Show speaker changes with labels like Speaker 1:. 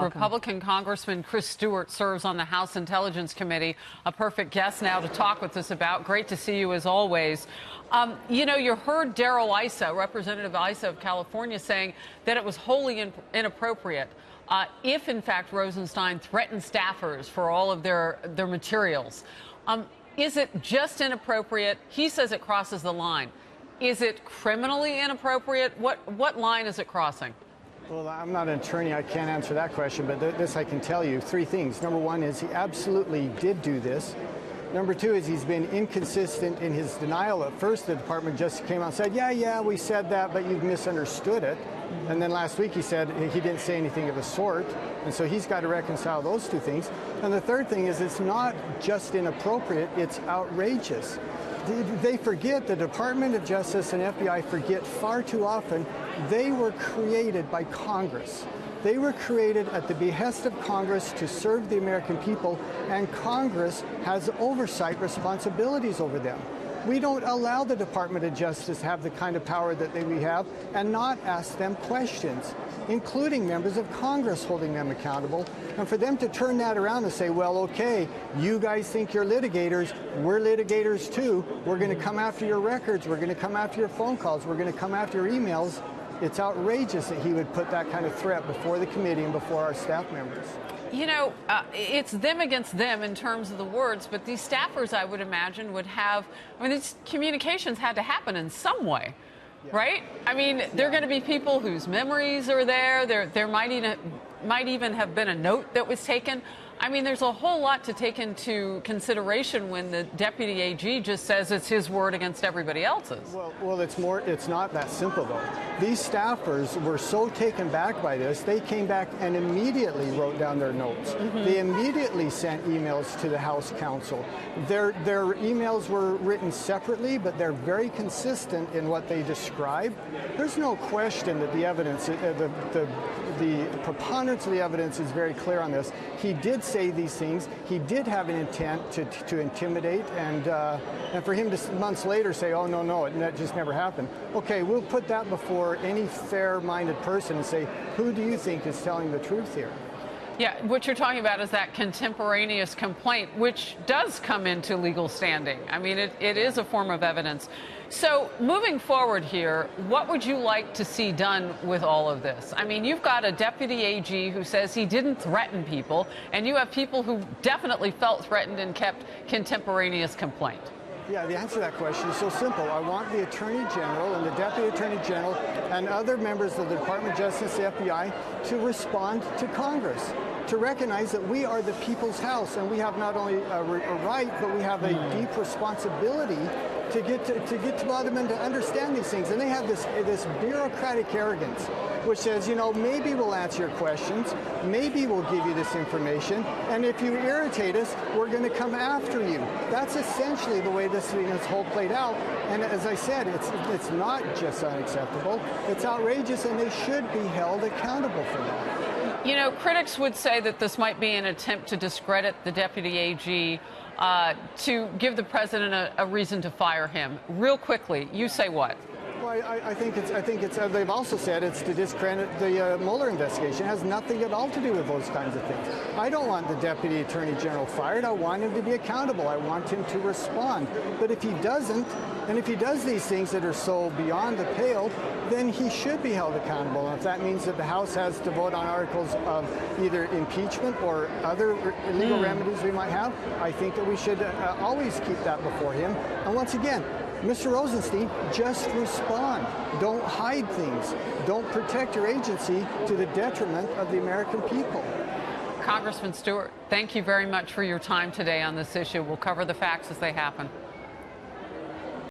Speaker 1: Republican Congressman Chris Stewart serves on the House Intelligence Committee, a perfect guest now to talk with us about. Great to see you as always. You heard Darrell Issa, Representative Issa of California, saying that it was wholly inappropriate if, in fact, Rosenstein threatened staffers for all of their materials. Is it just inappropriate? He says it crosses the line. Is it criminally inappropriate? What line is it crossing?
Speaker 2: Well, I'm not an attorney. I can't answer that question, but this I can tell you. Three things. Number one is he absolutely did do this. Number two is he's been inconsistent in his denial. At first, the Department of Justice came out and said, yeah, we said that, but you've misunderstood it. And then last week he said he didn't say anything of the sort. And so he's got to reconcile those two things. And the third thing is it's not just inappropriate, it's outrageous. They forget, the Department of Justice and FBI forget far too often, they were created by Congress. They were created at the behest of Congress to serve the American people, and Congress has oversight responsibilities over them. We don't allow the Department of Justice to have the kind of power that we have and not ask them questions, including members of Congress holding them accountable. And for them to turn that around and say, well, okay, you guys think you're litigators, we're litigators too, we're going to come after your records, we're going to come after your phone calls, we're going to come after your emails. It's outrageous that he would put that kind of threat before the committee and before our staff members.
Speaker 1: It's them against them in terms of the words, but these staffers, I would imagine, would have, these communications had to happen in some way, right? They're going to be people whose memories are there. There might even have been a note that was taken. There's a whole lot to take into consideration when the deputy AG just says it's his word against everybody else's.
Speaker 2: Well, it's not that simple, though. These staffers were so taken back by this, they came back and immediately wrote down their notes. Mm-hmm. They immediately sent emails to the House counsel. Their emails were written separately, but they're very consistent in what they describe. There's no question that the evidence, the preponderance of the evidence is very clear on this. He did say these things. He did have an intent to intimidate, and for him to months later say, oh, no, that just never happened. Okay, we'll put that before any fair-minded person and say, who do you think is telling the truth here?
Speaker 1: Yeah, what you're talking about is that contemporaneous complaint, which does come into legal standing. It is a form of evidence. So moving forward here, what would you like to see done with all of this? You've got a deputy AG who says he didn't threaten people, and you have people who definitely felt threatened and kept contemporaneous complaint.
Speaker 2: Yeah, the answer to that question is so simple. I want the Attorney General and the Deputy Attorney General and other members of the Department of Justice, the FBI, to respond to Congress, to recognize that we are the people's house, and we have not only a right, but we have a deep responsibility to get to bottom and to understand these things. And they have this bureaucratic arrogance, which says, maybe we'll answer your questions, maybe we'll give you this information, and if you irritate us, we're going to come after you. That's essentially the way this thing is whole played out. And as I said, it's not just unacceptable, it's outrageous, and they should be held accountable for that.
Speaker 1: Critics would say that this might be an attempt to discredit the deputy AG, to give the president a reason to fire him. Real quickly, you say what?
Speaker 2: Well, I think it's. They've also said it's to discredit the Mueller investigation. It has nothing at all to do with those kinds of things. I don't want the Deputy Attorney General fired. I want him to be accountable. I want him to respond. But if he doesn't, and if he does these things that are so beyond the pale, then he should be held accountable. And if that means that the House has to vote on articles of either impeachment or other legal remedies we might have, I think that we should always keep that before him. And once again, Mr. Rosenstein, just respond. Don't hide things. Don't protect your agency to the detriment of the American people.
Speaker 1: Congressman Stewart, thank you very much for your time today on this issue. We'll cover the facts as they happen.